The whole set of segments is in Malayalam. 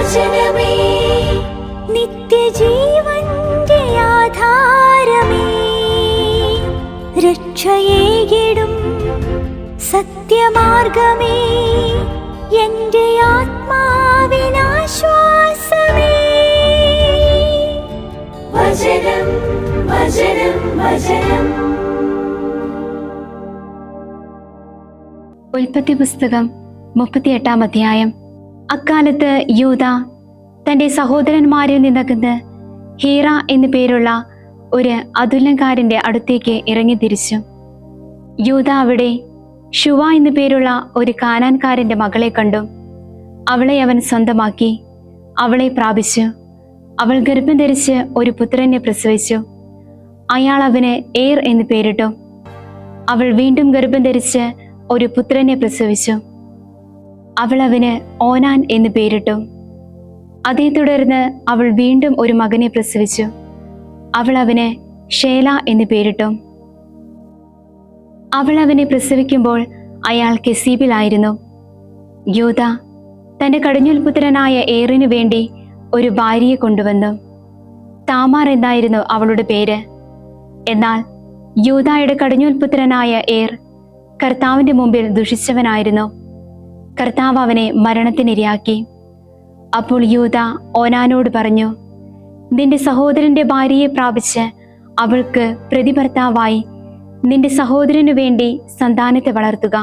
വചനമേ നിത്യജീവന്റെ ആധാരമേ, രക്ഷയേകിടും സത്യമാർഗമേ, എന്റെ ആത്മാവിനാശ്വാസമേ. വചനം വചനം വചനം. ഉൽപ്പത്തി പുസ്തകം 38 അധ്യായം. അക്കാലത്ത് യൂദ തന്റെ സഹോദരന്മാരിൽ നിന്നകന്ന് ഹീറ എന്നു പേരുള്ള ഒരു അതുല്യക്കാരന്റെ അടുത്തേക്ക് ഇറങ്ങിത്തിരിച്ചു. യൂദ അവിടെ ശുവ എന്നു പേരുള്ള ഒരു കാനാൻകാരന്റെ മകളെ കണ്ടു. അവളെ അവൻ സ്വന്തമാക്കി, അവളെ പ്രാപിച്ചു. അവൾ ഗർഭം ധരിച്ച് ഒരു പുത്രനെ പ്രസവിച്ചു. അയാൾ അവന് ഏർ എന്ന് പേരിട്ടു. അവൾ വീണ്ടും ഗർഭം ധരിച്ച് ഒരു പുത്രനെ പ്രസവിച്ചു. അവൾ അവന് ഓനാൻ എന്ന് പേരിട്ടു. അതേ തുടർന്ന് അവൾ വീണ്ടും ഒരു മകനെ പ്രസവിച്ചു. അവൾ അവന് ഷേല എന്ന് പേരിട്ടു. അവൾ അവനെ പ്രസവിക്കുമ്പോൾ അയാൾ കെസീബിലായിരുന്നു. യൂദ തന്റെ കടിഞ്ഞൂൽപുത്രനായ ഏറിനു വേണ്ടി ഒരു ഭാര്യയെ കൊണ്ടുവന്നു. താമാർ എന്നായിരുന്നു അവളുടെ പേര്. എന്നാൽ യൂദായുടെ കടിഞ്ഞൂൽപുത്രനായ ഏർ കർത്താവിന്റെ മുമ്പിൽ ദുഷിച്ചവനായിരുന്നു. കർത്താവ് അവനെ മരണത്തിനിരയാക്കി. അപ്പോൾ യൂദ ഓനാനോട് പറഞ്ഞു, നിന്റെ സഹോദരന്റെ ഭാര്യയെ പ്രാപിച്ച് അവൾക്ക് പ്രതിഭർത്താവായി നിന്റെ സഹോദരനു വേണ്ടി സന്താനത്തെ വളർത്തുക.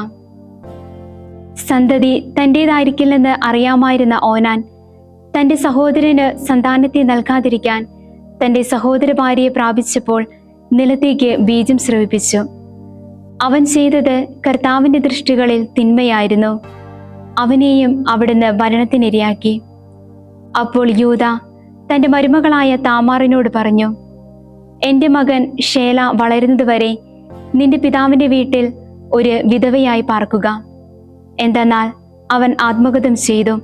സന്തതി തൻ്റേതായിരിക്കില്ലെന്ന് അറിയാമായിരുന്ന ഓനാൻ തന്റെ സഹോദരന് സന്താനത്തെ നൽകാതിരിക്കാൻ തന്റെ സഹോദര ഭാര്യയെ പ്രാപിച്ചപ്പോൾ നിലത്തേക്ക് ബീജം സ്രവിപ്പിച്ചു. അവൻ ചെയ്തത് കർത്താവിന്റെ ദൃഷ്ടികളിൽ തിന്മയായിരുന്നു. അവനെയും അവിടുന്ന് മരണത്തിനിരയാക്കി. അപ്പോൾ യൂദ തന്റെ മരുമകളായ താമാറിനോട് പറഞ്ഞു, എന്റെ മകൻ ഷേല വളരുന്നതുവരെ നിന്റെ പിതാവിന്റെ വീട്ടിൽ ഒരു വിധവയായി പാർക്കുക. എന്തെന്നാൽ അവൻ ആത്മഗതം ചെയ്തു.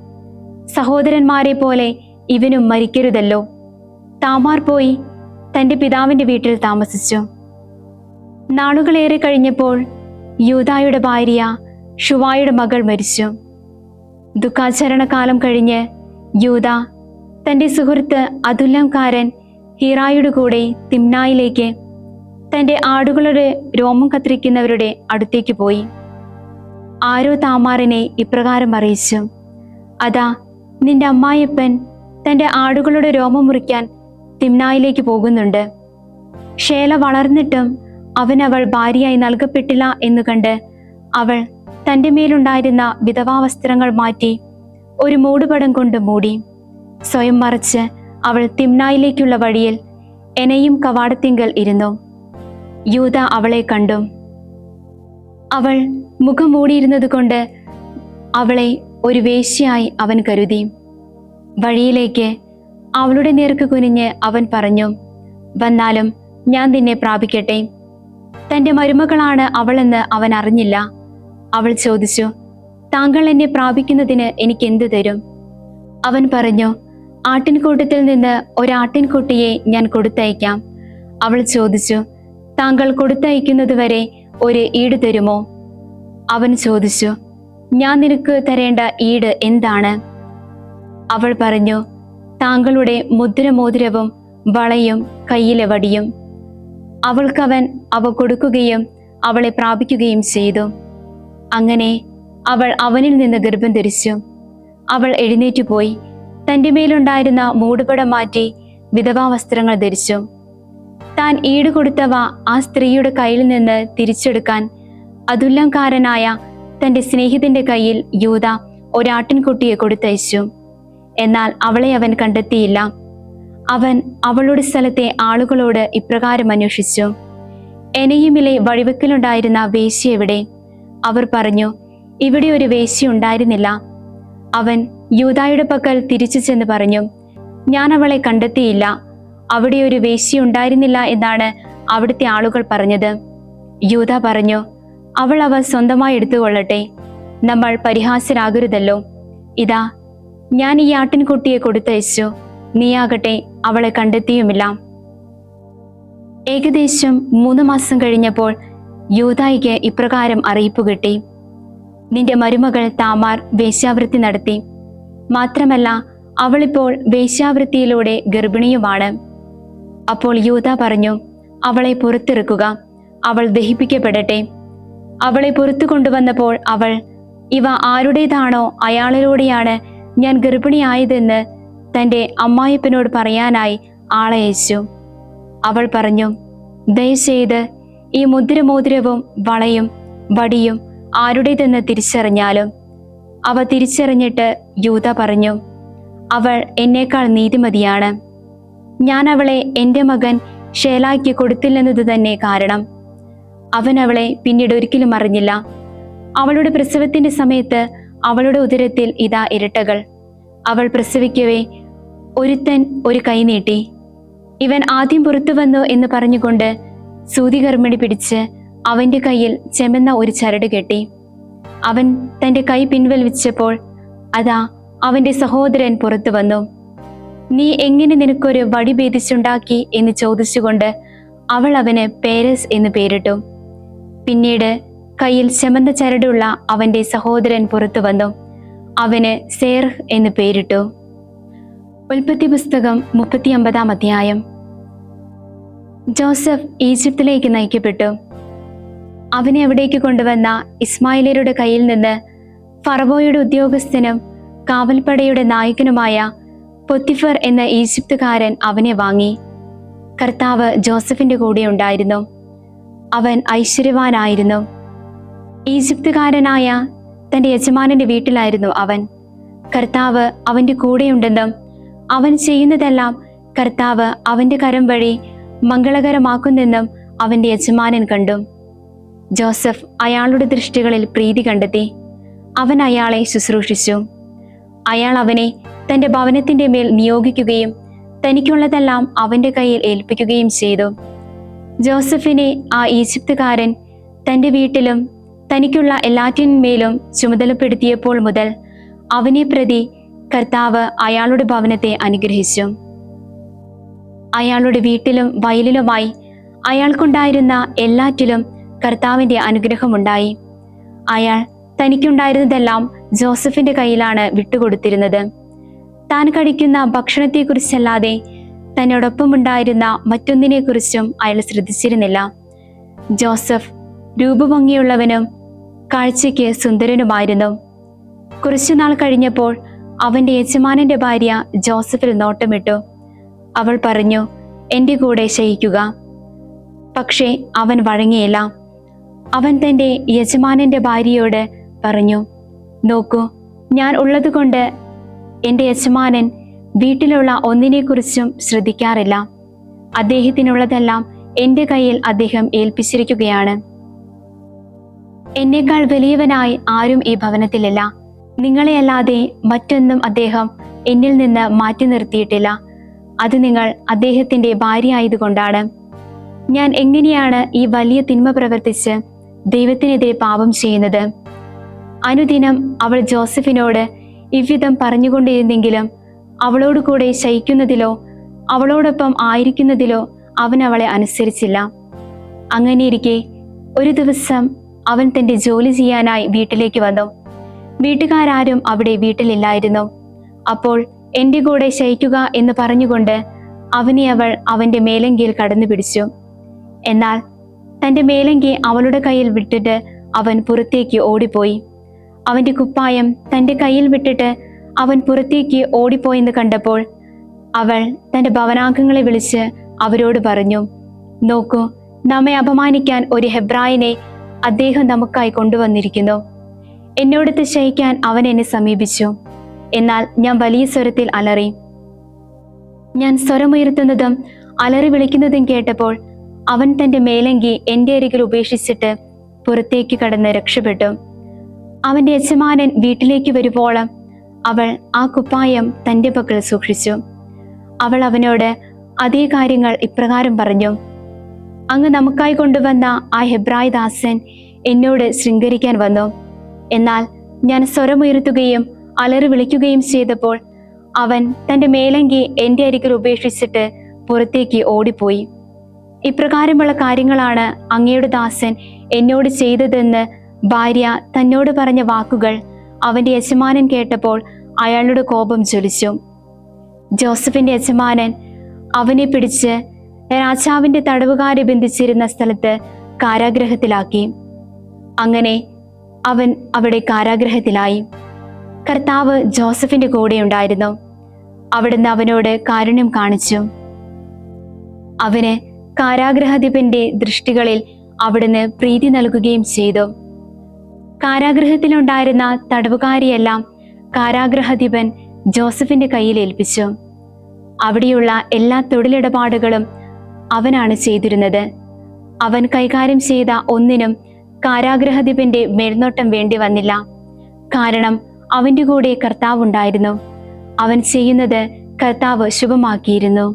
സഹോദരന്മാരെ പോലെ ഇവനും മരിക്കരുതല്ലോ. താമാർ പോയി തന്റെ പിതാവിന്റെ വീട്ടിൽ താമസിച്ചു. നാളുകളേറെ കഴിഞ്ഞപ്പോൾ യൂദായുടെ ഭാര്യ ശുവായുടെ മകൾ മരിച്ചു. ദുഃഖാചരണകാലം കഴിഞ്ഞ് യൂദ തന്റെ സുഹൃത്ത് അതുല്യംകാരൻ ഹീറായുടെ കൂടെ തിമ്നായിലേക്ക് തന്റെ ആടുകളുടെ രോമം കത്തിരിക്കുന്നവരുടെ അടുത്തേക്ക് പോയി. ആരോ താമാറിനെ ഇപ്രകാരം അറിയിച്ചു, അതാ നിന്റെ അമ്മായിയപ്പൻ തന്റെ ആടുകളുടെ രോമം മുറിക്കാൻ തിമ്നായിലേക്ക് പോകുന്നുണ്ട്. ഷേല വളർന്നിട്ടും അവൾ ഭാര്യയായി നൽകപ്പെട്ടില്ല എന്നു കണ്ട് അവൾ തന്റെ മേലുണ്ടായിരുന്ന വിധവാവസ്ത്രങ്ങൾ മാറ്റി ഒരു മൂടുപടം കൊണ്ട് മൂടി സ്വയം മറച്ച് അവൾ തിമ്നായിലേക്കുള്ള വഴിയിൽ എനയും കവാടത്തിങ്കൽ ഇരുന്നു. യൂദ അവളെ കണ്ടു. അവൾ മുഖം മൂടിയിരുന്നത് കൊണ്ട് അവളെ ഒരു വേശ്യയായി അവൻ കരുതി. വഴിയിലേക്ക് അവളുടെ നേർക്ക് കുനിഞ്ഞ് അവൻ പറഞ്ഞു, വന്നാലും ഞാൻ നിന്നെ പ്രാപിക്കട്ടെ. തന്റെ മരുമകളാണ് അവളെന്ന് അവൻ അറിഞ്ഞില്ല. അവൾ ചോദിച്ചു, താങ്കൾ എന്നെ പ്രാപിക്കുന്നതിന് എനിക്ക് എന്ത് തരും? അവൻ പറഞ്ഞു, ആട്ടിൻകൂട്ടത്തിൽ നിന്ന് ഒരാട്ടിൻകുട്ടിയെ ഞാൻ കൊടുത്തയക്കാം. അവൾ ചോദിച്ചു, താങ്കൾ കൊടുത്തയക്കുന്നതുവരെ ഒരു ഈട് തരുമോ? അവൻ ചോദിച്ചു, ഞാൻ നിനക്ക് തരേണ്ട ഈട് എന്താണ്? അവൾ പറഞ്ഞു, താങ്കളുടെ മുദ്രമോതിരവും വളയും കയ്യിലെ വടിയും. അവൾക്കവൻ അവ കൊടുക്കുകയും അവളെ പ്രാപിക്കുകയും ചെയ്തു. അങ്ങനെ അവൾ അവനിൽ നിന്ന് ഗർഭം ധരിച്ചു. അവൾ എഴുന്നേറ്റുപോയി തന്റെ മേലുണ്ടായിരുന്ന മൂടുപടം മാറ്റി വിധവാവസ്ത്രങ്ങൾ ധരിച്ചു. താൻ ഈടുകൊടുത്തവ ആ സ്ത്രീയുടെ കയ്യിൽ നിന്ന് തിരിച്ചെടുക്കാൻ അതുല്യംകാരനായ തന്റെ സ്നേഹിതന്റെ കയ്യിൽ യൂദ ഒരാട്ടിൻകുട്ടിയെ കൊടുത്തയച്ചു. എന്നാൽ അവളെ അവൻ കണ്ടെത്തിയില്ല. അവൻ അവളുടെ സ്ഥലത്തെ ആളുകളോട് ഇപ്രകാരം അന്വേഷിച്ചു, എനയുമിലെ വഴിവെക്കലുണ്ടായിരുന്ന വേശ്യ എവിടെ? അവർ പറഞ്ഞു, ഇവിടെ ഒരു വേശ്യ ഉണ്ടായിരുന്നില്ല. അവൻ യൂദായുടെ പക്കൽ തിരിച്ചു ചെന്ന് പറഞ്ഞു, ഞാൻ അവളെ കണ്ടെത്തിയില്ല. അവിടെ ഒരു വേശ്യ ഉണ്ടായിരുന്നില്ല എന്നാണ് അവിടുത്തെ ആളുകൾ പറഞ്ഞത്. യൂദ പറഞ്ഞു, അവൾ അവ സ്വന്തമായി എടുത്തുകൊള്ളട്ടെ, നമ്മൾ പരിഹാസ്യരാകരുതല്ലോ. ഇതാ ഞാൻ ഈ ആട്ടിൻകുട്ടിയെ കൊടുത്തയച്ചു, നീയാകട്ടെ അവളെ കണ്ടെത്തിയുമില്ല. ഏകദേശം 3 മാസം കഴിഞ്ഞപ്പോൾ യൂദായിക്ക് ഇപ്രകാരം അറിയിപ്പ് കിട്ടി, നിന്റെ മരുമകൾ താമാർ വേശ്യാവൃത്തി നടത്തി. മാത്രമല്ല അവളിപ്പോൾ വേശ്യാവൃത്തിയിലൂടെ ഗർഭിണിയുമാണ്. അപ്പോൾ യൂദ പറഞ്ഞു, അവളെ പുറത്തിറക്കുക, അവൾ ദഹിപ്പിക്കപ്പെടട്ടെ. അവളെ പുറത്തു കൊണ്ടുവന്നപ്പോൾ അവൾ, ഇവ ആരുടേതാണോ അയാളിലൂടെയാണ് ഞാൻ ഗർഭിണിയായതെന്ന് തൻ്റെ അമ്മായിപ്പനോട് പറയാനായി ആളയച്ചു. അവൾ പറഞ്ഞു, ദയചെയ്ത് ഈ മുദ്രമോതിരവും വളയും വടിയും ആരുടേതെന്ന് തിരിച്ചറിഞ്ഞാലും. അവ തിരിച്ചറിഞ്ഞിട്ട് യൂദ പറഞ്ഞു, അവൾ എന്നേക്കാൾ നീതിമതിയാണ്. ഞാൻ അവളെ എൻ്റെ മകൻ ഷേലായ്ക്ക് കൊടുത്തില്ലെന്നത് തന്നെ കാരണം. അവൻ അവളെ പിന്നീട് ഒരിക്കലും അറിഞ്ഞില്ല. അവളുടെ പ്രസവത്തിന്റെ സമയത്ത് അവളുടെ ഉദരത്തിൽ ഇതാ ഇരട്ടകൾ. അവൾ പ്രസവിക്കവേ ഒരുത്തൻ ഒരു കൈ നീട്ടി. ഇവൻ ആദ്യം പുറത്തു വന്നു എന്ന് പറഞ്ഞുകൊണ്ട് സൂതികർമ്മിണി പിടിച്ച് അവന്റെ കയ്യിൽ ചെമന്ന ഒരു ചരട് കെട്ടി. അവൻ തന്റെ കൈ പിൻവലിച്ചപ്പോൾ അതാ അവന്റെ സഹോദരൻ പുറത്തു വന്നു. നീ എങ്ങനെ നിനക്കൊരു വടി ഭേദിച്ചുണ്ടാക്കി എന്ന് ചോദിച്ചുകൊണ്ട് അവൾ അവന് പേരസ് എന്ന് പേരിട്ടു. പിന്നീട് കയ്യിൽ ചെമന്ന ചരടുള്ള അവന്റെ സഹോദരൻ പുറത്തു വന്നു. അവന് സേർഹ് എന്ന് പേരിട്ടു. ഉൽപ്പത്തി പുസ്തകം 39-ാം അധ്യായം. ജോസഫ് ഈജിപ്തിലേക്ക് നയിക്കപ്പെട്ടു. അവനെ അവിടേക്ക് കൊണ്ടുവന്ന ഇസ്മായിലരുടെ കയ്യിൽ നിന്ന് ഫറവോയുടെ ഉദ്യോഗസ്ഥനും കാവൽപ്പടയുടെ നായകനുമായ പൊത്തിഫർ എന്ന ഈജിപ്തുകാരൻ അവനെ വാങ്ങി. കർത്താവ് ജോസഫിന്റെ കൂടെ ഉണ്ടായിരുന്നു. അവൻ ഐശ്വര്യവാനായിരുന്നു. ഈജിപ്തുകാരനായ തന്റെ യജമാനന്റെ വീട്ടിലായിരുന്നു അവൻ. കർത്താവ് അവന്റെ കൂടെയുണ്ടെന്നും അവൻ ചെയ്യുന്നതെല്ലാം കർത്താവ് അവന്റെ കരം വഴി മംഗളകരമാക്കുന്നെന്നും അവന്റെ യജമാനൻ കണ്ടു. ജോസഫ് അയാളുടെ ദൃഷ്ടികളിൽ പ്രീതി കണ്ടെത്തി. അവൻ അയാളെ ശുശ്രൂഷിച്ചു. അയാൾ അവനെ തന്റെ ഭവനത്തിന്റെ മേൽ നിയോഗിക്കുകയും തനിക്കുള്ളതെല്ലാം അവന്റെ കയ്യിൽ ഏൽപ്പിക്കുകയും ചെയ്തു. ജോസഫിനെ ആ ഈജിപ്തുകാരൻ തന്റെ വീട്ടിലും തനിക്കുള്ള എല്ലാറ്റിന്മേലും ചുമതലപ്പെടുത്തിയപ്പോൾ മുതൽ അവനെ പ്രതി കർത്താവ് അയാളുടെ ഭവനത്തെ അനുഗ്രഹിച്ചു. അയാളുടെ വീട്ടിലും വയലിലുമായി അയാൾക്കുണ്ടായിരുന്ന എല്ലാറ്റിലും കർത്താവിന്റെ അനുഗ്രഹമുണ്ടായി. അയാൾ തനിക്കുണ്ടായിരുന്നതെല്ലാം ജോസഫിന്റെ കയ്യിലാണ് വിട്ടുകൊടുത്തിരുന്നത്. താൻ കഴിക്കുന്ന ഭക്ഷണത്തെക്കുറിച്ചല്ലാതെ തന്നോടൊപ്പമുണ്ടായിരുന്ന മറ്റൊന്നിനെക്കുറിച്ചും അയാൾ ശ്രദ്ധിച്ചിരുന്നില്ല. ജോസഫ് രൂപഭംഗിയുള്ളവനും കാഴ്ചയ്ക്ക് സുന്ദരനുമായിരുന്നു. കുറച്ചുനാൾ കഴിഞ്ഞപ്പോൾ അവന്റെ യജമാനന്റെ ഭാര്യ ജോസഫിൽ നോട്ടമിട്ടു. അവൾ പറഞ്ഞു, എൻ്റെ കൂടെ ശയിക്കുക. പക്ഷേ അവൻ വഴങ്ങിയില്ല. അവൻ തന്റെ യജമാനന്റെ ഭാര്യയോട് പറഞ്ഞു, നോക്കൂ, ഞാൻ ഉള്ളതുകൊണ്ട് എൻ്റെ യജമാനൻ വീട്ടിലുള്ള ഒന്നിനെക്കുറിച്ചും ശ്രദ്ധിക്കാറില്ല. അദ്ദേഹത്തിനുള്ളതെല്ലാം എൻ്റെ കയ്യിൽ അദ്ദേഹം ഏൽപ്പിച്ചിരിക്കുകയാണ്. എന്നേക്കാൾ വലിയവനായി ആരും ഈ ഭവനത്തിലില്ല. നിങ്ങളെയല്ലാതെ മറ്റൊന്നും അദ്ദേഹം എന്നിൽ നിന്ന് മാറ്റി നിർത്തിയിട്ടില്ല. അത് നിങ്ങൾ അദ്ദേഹത്തിന്റെ ഭാര്യ ആയതുകൊണ്ടാണ്. ഞാൻ എങ്ങനെയാണ് ഈ വലിയ തിന്മ പ്രവർത്തിച്ച് ദൈവത്തിനെതിരെ പാപം ചെയ്യുന്നത്? അനുദിനം അവൾ ജോസഫിനോട് ഇவ்விധം പറഞ്ഞുകൊണ്ടിരുന്നെങ്കിലും അവളോട് കൂടെ ശയിക്കുന്നതിലോ അവളോടൊപ്പം ആയിരിക്കുന്നതിലോ അവൻ അവളെ അനുസരിച്ചില്ല. അങ്ങനെയിരിക്കെ ഒരു ദിവസം അവൻ തന്റെ ജോലി ചെയ്യാനായി വീട്ടിലേക്ക് വന്നു. വീട്ടുകാരും അവിടെ വീട്ടിലില്ലായിരുന്നു. അപ്പോൾ എൻ്റെ കൂടെ ശയിക്കുക എന്ന് പറഞ്ഞുകൊണ്ട് അവനെ അവൾ അവന്റെ മേലങ്കിയിൽ കടന്നു പിടിച്ചു. എന്നാൽ തന്റെ മേലങ്കി അവളുടെ കയ്യിൽ വിട്ടിട്ട് അവൻ പുറത്തേക്ക് ഓടിപ്പോയി. അവന്റെ കുപ്പായം തന്റെ കയ്യിൽ വിട്ടിട്ട് അവൻ പുറത്തേക്ക് ഓടിപ്പോയെന്ന് കണ്ടപ്പോൾ അവൾ തന്റെ ഭവനാംഗങ്ങളെ വിളിച്ച് അവരോട് പറഞ്ഞു, നോക്കൂ, നമ്മെ അപമാനിക്കാൻ ഒരു ഹെബ്രായനെ അദ്ദേഹം നമുക്കായി കൊണ്ടുവന്നിരിക്കുന്നു. എന്നോടത്ത് ശയിക്കാൻ അവൻ എന്നെ സമീപിച്ചു. എന്നാൽ ഞാൻ വലിയ സ്വരത്തിൽ അലറി. ഞാൻ സ്വരമുയർത്തുന്നതും അലറി വിളിക്കുന്നതും കേട്ടപ്പോൾ അവൻ തന്റെ മേലങ്കി എൻ്റെ അരികിൽ ഉപേക്ഷിച്ചിട്ട് പുറത്തേക്ക് കടന്ന് രക്ഷപ്പെട്ടു. അവന്റെ യജമാനൻ വീട്ടിലേക്ക് വരുവോളം അവൾ ആ കുപ്പായം തന്റെ പക്കൽ സൂക്ഷിച്ചു. അവൾ അവനോട് അതേ കാര്യങ്ങൾ ഇപ്രകാരം പറഞ്ഞു, അങ്ങ് നമുക്കായി കൊണ്ടുവന്ന ആ ഹെബ്രായ ദാസൻ എന്നോട് ശൃംഗരിക്കാൻ വന്നു. എന്നാൽ ഞാൻ സ്വരമുയർത്തുകയും അലറി വിളിക്കുകയും ചെയ്തപ്പോൾ അവൻ തന്റെ മേലങ്കി എൻ്റെ അരികിൽ ഉപേക്ഷിച്ചിട്ട് പുറത്തേക്ക് ഓടിപ്പോയി. ഇപ്രകാരമുള്ള കാര്യങ്ങളാണ് അങ്ങയുടെ ദാസൻ എന്നോട് ചെയ്തതെന്ന് ഭാര്യ തന്നോട് പറഞ്ഞ വാക്കുകൾ അവന്റെ യജമാനൻ കേട്ടപ്പോൾ അയാളുടെ കോപം ജ്വലിച്ചു. ജോസഫിന്റെ യജമാനൻ അവനെ പിടിച്ച് രാജാവിന്റെ തടവുകാരെ ബന്ധിച്ചിരുന്ന സ്ഥലത്ത് കാരാഗ്രഹത്തിലാക്കി. അങ്ങനെ അവൻ അവിടെ കാരാഗ്രഹത്തിലായി. കർത്താവ് ജോസഫിന്റെ കൂടെ ഉണ്ടായിരുന്നു. അവിടുന്ന് അവനോട് കാരുണ്യം കാണിച്ചു. അവന് കാരാഗ്രഹാധിപന്റെ ദൃഷ്ടികളിൽ അവിടുന്ന് പ്രീതി നൽകുകയും ചെയ്തു. കാരാഗ്രഹത്തിലുണ്ടായിരുന്ന തടവുകാരിയെല്ലാം കാരാഗ്രഹാധിപൻ ജോസഫിന്റെ കയ്യിൽ ഏൽപ്പിച്ചു. അവിടെയുള്ള എല്ലാ തൊഴിലിടപാടുകളും അവനാണ് ചെയ്തിരുന്നത്. അവൻ കൈകാര്യം ചെയ്ത ഒന്നിനും കാരാഗ്രഹാധിപന്റെ മേൽനോട്ടം വേണ്ടി വന്നില്ല. കാരണം അവന്റെ കൂടെ കർത്താവ് ഉണ്ടായിരുന്നു. അവൻ ചെയ്യുന്നത് കർത്താവ് ശുഭമാക്കിയിരുന്നു.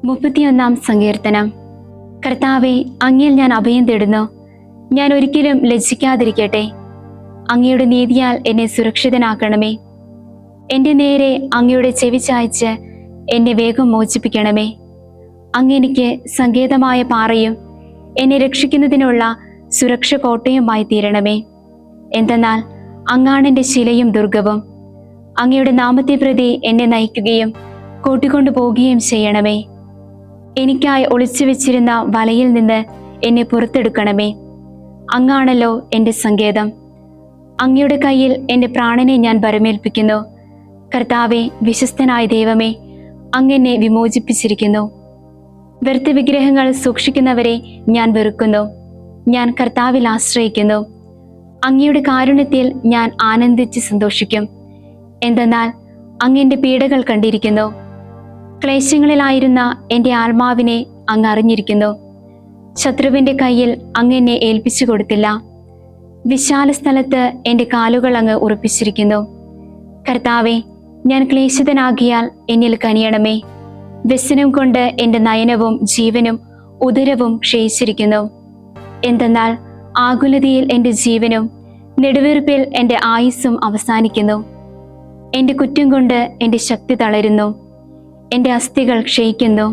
31-ാം സങ്കീർത്തനം. കർത്താവെ, അങ്ങയിൽ ഞാൻ അഭയം തേടുന്നു. ഞാൻ ഒരിക്കലും ലജ്ജിക്കാതിരിക്കട്ടെ. അങ്ങയുടെ നീതിയാൽ എന്നെ സുരക്ഷിതനാക്കണമേ. എന്റെ നേരെ അങ്ങയുടെ ചെവി ചായ്ച്ച് എന്നെ വേഗം മോചിപ്പിക്കണമേ. അങ്ങ് എനിക്ക് സങ്കേതമായ പാറയും എന്നെ രക്ഷിക്കുന്നതിനുള്ള സുരക്ഷ കോട്ടയുമായി തീരണമേ. എന്തെന്നാൽ അങ്ങാണ് എൻ്റെ ശിലയും ദുർഗവും. അങ്ങയുടെ നാമത്തെ പ്രതി എന്നെ നയിക്കുകയും കൂട്ടിക്കൊണ്ടു പോവുകയും ചെയ്യണമേ. എനിക്കായി ഒളിച്ചു വെച്ചിരുന്ന വലയിൽ നിന്ന് എന്നെ പുറത്തെടുക്കണമേ. അങ്ങാണല്ലോ എൻ്റെ സങ്കേതം. അങ്ങയുടെ കയ്യിൽ എൻ്റെ പ്രാണനെ ഞാൻ ഭരമേൽപ്പിക്കുന്നു. കർത്താവെ, വിശ്വസ്തനായ ദൈവമേ, അങ്ങെന്നെ വിമോചിപ്പിച്ചിരിക്കുന്നു. വ്യർത്ഥ വിഗ്രഹങ്ങൾ സൂക്ഷിക്കുന്നവരെ ഞാൻ വെറുക്കുന്നു. ഞാൻ കർത്താവിൽ ആശ്രയിക്കുന്നു. അങ്ങയുടെ കാരുണ്യത്തിൽ ഞാൻ ആനന്ദിച്ച് സന്തോഷിക്കും. എന്തെന്നാൽ അങ്ങ് പീഡകൾ കണ്ടിരിക്കുന്നു. ക്ലേശങ്ങളിലായിരുന്ന എൻ്റെ ആത്മാവിനെ അങ്ങ് അറിഞ്ഞിരിക്കുന്നു. ശത്രുവിൻ്റെ കയ്യിൽ അങ്ങെന്നെ ഏൽപ്പിച്ചു കൊടുത്തില്ല. വിശാല സ്ഥലത്ത് എൻ്റെ കാലുകൾ അങ്ങ് ഉറപ്പിച്ചിരിക്കുന്നു. കർത്താവെ, ഞാൻ ക്ലേശിതനാകിയാൽ എന്നിൽ കനിയണമേ. വ്യസനം കൊണ്ട് എൻ്റെ നയനവും ജീവനും ഉദരവും ക്ഷയിച്ചിരിക്കുന്നു. എന്തെന്നാൽ ആകുലതയിൽ എൻ്റെ ജീവനും നെടുവീർപ്പിൽ എൻ്റെ ആയുസ്സും അവസാനിക്കുന്നു. എൻ്റെ കുറ്റം കൊണ്ട് എൻ്റെ ശക്തി തളരുന്നു. എൻ്റെ അസ്ഥികൾ ക്ഷയിക്കുന്നു.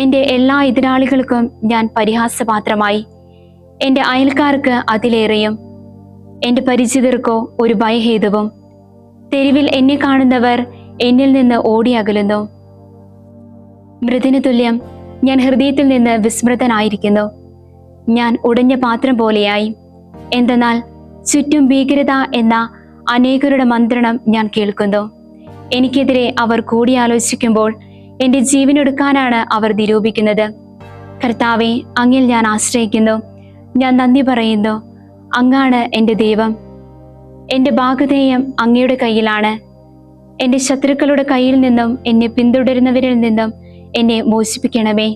എൻ്റെ എല്ലാ എതിരാളികൾക്കും ഞാൻ പരിഹാസപാത്രമായി. എൻ്റെ അയൽക്കാർക്ക് അതിലേറെയും. എൻ്റെ പരിചിതർക്കോ ഒരു ഭയഹേതുവും. തെരുവിൽ എന്നെ കാണുന്നവർ എന്നിൽ നിന്ന് ഓടിയകലുന്നു. മൃതിനു തുല്യം ഞാൻ ഹൃദയത്തിൽ നിന്ന് വിസ്മൃതനായിരിക്കുന്നു. ഞാൻ ഉടഞ്ഞ പാത്രം പോലെയായി. എന്തെന്നാൽ ചുറ്റും ഭീകരത എന്ന അനേകരുടെ മന്ത്രണം ഞാൻ കേൾക്കുന്നു. എനിക്കെതിരെ അവർ കൂടിയാലോചിക്കുമ്പോൾ എൻ്റെ ജീവനൊടുക്കാനാണ് അവർ നിരൂപിക്കുന്നത്. കർത്താവെ, അങ്ങിൽ ഞാൻ ആശ്രയിക്കുന്നു. ഞാൻ നന്ദി പറയുന്നു. അങ്ങാണ് എൻ്റെ ദൈവം. എൻ്റെ ഭാഗധേയം അങ്ങയുടെ കയ്യിലാണ്. എൻ്റെ ശത്രുക്കളുടെ കയ്യിൽ നിന്നും എന്നെ പിന്തുടരുന്നവരിൽ നിന്നും എന്നെ മോചിപ്പിക്കണമേ.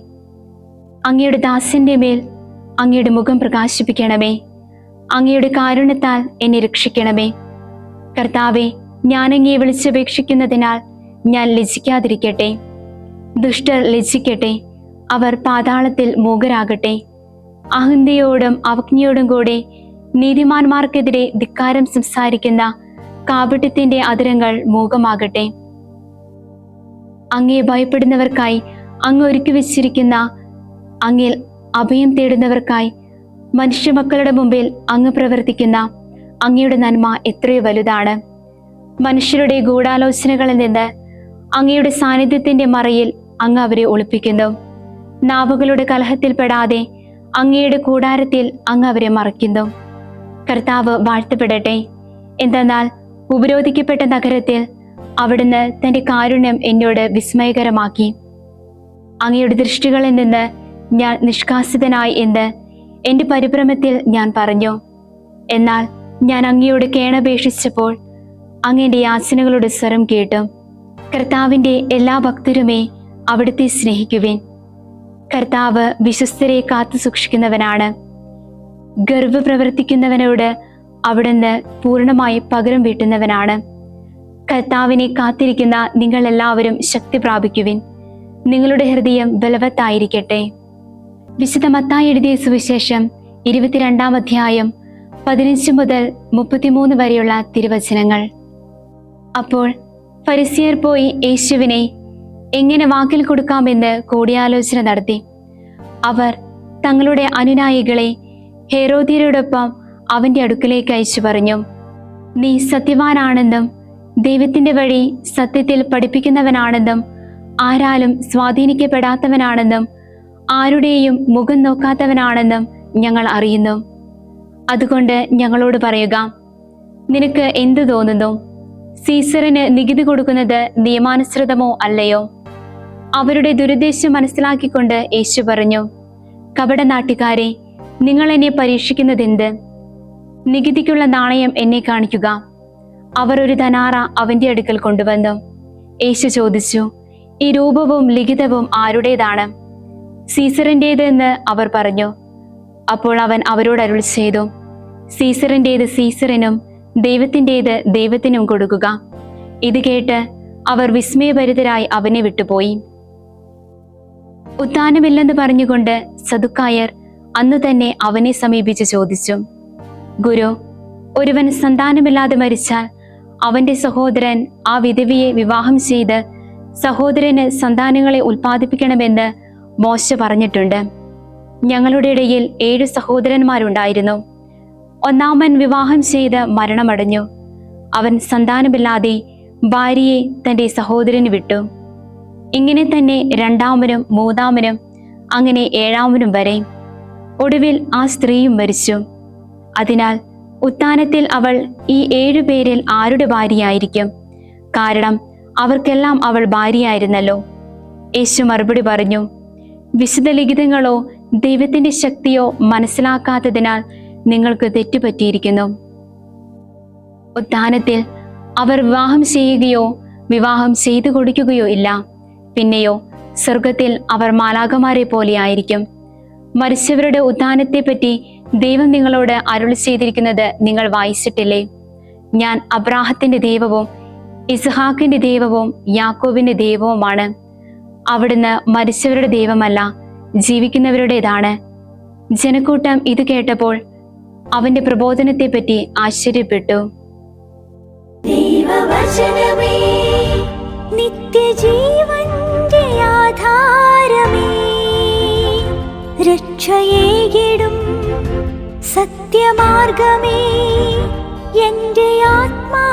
അങ്ങയുടെ ദാസന്റെ മേൽ അങ്ങയുടെ മുഖം പ്രകാശിപ്പിക്കണമേ. അങ്ങയുടെ കാരുണ്യത്താൽ എന്നെ രക്ഷിക്കണമേ. കർത്താവെ, ഞാൻ അങ്ങയെ വിളിച്ചപേക്ഷിക്കുന്നതിനാൽ ഞാൻ ലജ്ജിക്കാതിരിക്കട്ടെ. ദുഷ്ടർ ലജ്ജിക്കട്ടെ. അവർ പാതാളത്തിൽ മൂകരാകട്ടെ. അഹന്തയോടും അവജ്ഞയോടും കൂടെ നീതിമാന്മാർക്കെതിരെ ധിക്കാരം സംസാരിക്കുന്ന കാപട്യത്തിന്റെ അധരങ്ങൾ മൂകമാകട്ടെ. അങ്ങയെ ഭയപ്പെടുന്നവർക്കായി അങ്ങ് ഒരുക്കി വെച്ചിരിക്കുന്ന, അങ്ങിൽ അഭയം തേടുന്നവർക്കായി മനുഷ്യമക്കളുടെ മുമ്പിൽ അങ്ങ് പ്രവർത്തിക്കുന്ന അങ്ങയുടെ നന്മ എത്രയോ വലുതാണ്. മനുഷ്യരുടെ ഗൂഢാലോചനകളിൽ നിന്ന് അങ്ങയുടെ സാന്നിധ്യത്തിന്റെ മറയിൽ അങ്ങ് അവരെ ഒളിപ്പിക്കുന്നു. നാവുകളുടെ കലഹത്തിൽപ്പെടാതെ അങ്ങയുടെ കൂടാരത്തിൽ അങ്ങ് അവരെ മറയ്ക്കുന്നു. കർത്താവ് വാഴ്ത്തപ്പെടട്ടെ. എന്തെന്നാൽ ഉപരോധിക്കപ്പെട്ട നഗരത്തിൽ അവിടുന്ന് തന്റെ കാരുണ്യം എന്നോട് വിസ്മയകരമാക്കി. അങ്ങയുടെ ദൃഷ്ടികളിൽ നിന്ന് ഞാൻ നിഷ്കാസിതനായി എന്ന് എൻ്റെ പരിഭ്രമത്തിൽ ഞാൻ പറഞ്ഞു. എന്നാൽ ഞാൻ അങ്ങയോട് കേണപേക്ഷിച്ചപ്പോൾ അങ്ങയുടെ യാചനകളുടെ സ്വരം കേട്ടു. കർത്താവിൻ്റെ എല്ലാ ഭക്തരുമേ, അവിടുത്തെ സ്നേഹിക്കുവിൻ. കർത്താവ് വിശ്വസ്തരെ കാത്തു സൂക്ഷിക്കുന്നവനാണ്. ഗർവ്വ പ്രവർത്തിക്കുന്നവനോട് അവിടുന്ന് പൂർണ്ണമായി പകരം വീട്ടുന്നവനാണ്. കർത്താവിനെ കാത്തിരിക്കുന്ന നിങ്ങൾ എല്ലാവരും ശക്തി പ്രാപിക്കുവിൻ. നിങ്ങളുടെ ഹൃദയം ബലവത്തായിരിക്കട്ടെ. വിശുദ്ധ മത്തായി എഴുതിയ സുവിശേഷം 22-ാം അധ്യായം 15 മുതൽ 33 വരെയുള്ള തിരുവചനങ്ങൾ. അപ്പോൾ ഫരിസിയർ പോയി യേശുവിനെ എങ്ങനെ വാക്കിൽ കൊടുക്കാമെന്ന് കൂടിയാലോചന നടത്തി. അവർ തങ്ങളുടെ അനുനായികളെ ഹെരോദ്യരോടൊപ്പം അവന്റെ അടുക്കലേക്ക് അയച്ചു പറഞ്ഞു, നീ സത്യവാനാണെന്നും ദൈവത്തിന്റെ വഴി സത്യത്തിൽ പഠിപ്പിക്കുന്നവനാണെന്നും ആരാലും സ്വാധീനിക്കപ്പെടാത്തവനാണെന്നും ആരുടെയും മുഖം നോക്കാത്തവനാണെന്നും ഞങ്ങൾ അറിയുന്നു. അതുകൊണ്ട് ഞങ്ങളോട് പറയുക, നിനക്ക് എന്തു തോന്നുന്നു? സീസറിന് നികുതി കൊടുക്കുന്നത് നിയമാനുസൃതമോ അല്ലയോ? അവരുടെ ദുരുദ്ദേശം മനസ്സിലാക്കിക്കൊണ്ട് യേശു പറഞ്ഞു, കപടനാട്ടുകാരെ, നിങ്ങൾ എന്നെ പരീക്ഷിക്കുന്നതെന്ത്? നികുതിക്കുള്ള നാണയം എന്നെ കാണിക്കുക. അവർ ഒരു ധനാറ അവന്റെ അടുക്കൽ കൊണ്ടുവന്നു. യേശു ചോദിച്ചു, ഈ രൂപവും ലിഖിതവും ആരുടേതാണ്? സീസറിൻ്റേത് എന്ന് അവർ പറഞ്ഞു. അപ്പോൾ അവൻ അവരോട് അരുൾ ചെയ്തു, സീസറിൻ്റേത് സീസറിനും ദൈവത്തിൻ്റേത് ദൈവത്തിനും കൊടുക്കുക. ഇത് കേട്ട് അവർ വിസ്മയഭരിതരായി അവനെ വിട്ടുപോയി. ഉത്ഥാനമില്ലെന്ന് പറഞ്ഞുകൊണ്ട് സദുക്കായർ അന്നു തന്നെ അവനെ സമീപിച്ച് ചോദിച്ചു, ഗുരു, ഒരുവൻ സന്താനമില്ലാതെ മരിച്ചാൽ അവന്റെ സഹോദരൻ ആ വിധവയെ വിവാഹം ചെയ്ത് സഹോദരന് സന്താനങ്ങളെ ഉൽപ്പാദിപ്പിക്കണമെന്ന് മോശ പറഞ്ഞിട്ടുണ്ട്. ഞങ്ങളുടെ ഇടയിൽ 7 സഹോദരന്മാരുണ്ടായിരുന്നു. ഒന്നാമൻ വിവാഹം ചെയ്ത് മരണമടഞ്ഞു. അവൻ സന്താനമില്ലാതെ ഭാര്യയെ തന്റെ സഹോദരന് വിട്ടു. ഇങ്ങനെ തന്നെ രണ്ടാമനും മൂന്നാമനും അങ്ങനെ 7ാമനും വരെ. ഒടുവിൽ ആ സ്ത്രീയും മരിച്ചു. അതിനാൽ ഉത്ഥാനത്തിൽ അവൾ ഈ 7 പേരിൽ ആരുടെ ഭാര്യയായിരിക്കും? കാരണം അവർക്കെല്ലാം അവൾ ഭാര്യയായിരുന്നല്ലോ. യേശു മറുപടി പറഞ്ഞു, വിശുദ്ധ ലിഖിതങ്ങളോ ദൈവത്തിന്റെ ശക്തിയോ മനസ്സിലാക്കാത്തതിനാൽ നിങ്ങൾക്ക് തെറ്റുപറ്റിയിരിക്കുന്നു. ഉത്ഥാനത്തിൽ അവർ വിവാഹം ചെയ്യുകയോ വിവാഹം ചെയ്തു കൊടുക്കുകയോ ഇല്ല. പിന്നെയോ സ്വർഗത്തിൽ അവർ മാലാഖമാരെ പോലെയായിരിക്കും. മരിച്ചവരുടെ ഉത്ഥാനത്തെപ്പറ്റി ദൈവം നിങ്ങളോട് അരുൾ ചെയ്തിരിക്കുന്നത് നിങ്ങൾ വായിച്ചിട്ടില്ലേ? ഞാൻ അബ്രാഹത്തിന്റെ ദൈവവും ഇസ്ഹാക്കിന്റെ ദൈവവും യാക്കോബിന്റെ ദൈവവുമാണ്. അവിടുന്ന് മരിച്ചവരുടെ ദൈവമല്ല, ജീവിക്കുന്നവരുടേതാണ്. ജനക്കൂട്ടം ഇത് കേട്ടപ്പോൾ അവന്റെ പ്രബോധനത്തെപ്പറ്റി ആശ്ചര്യപ്പെട്ടു. ദൈവവചനമേ, നിത്യജീവന്റെ ആധാരമേ, രക്ഷയേകിടും സത്യമാർഗമേ, എന്റെ ആത്മാ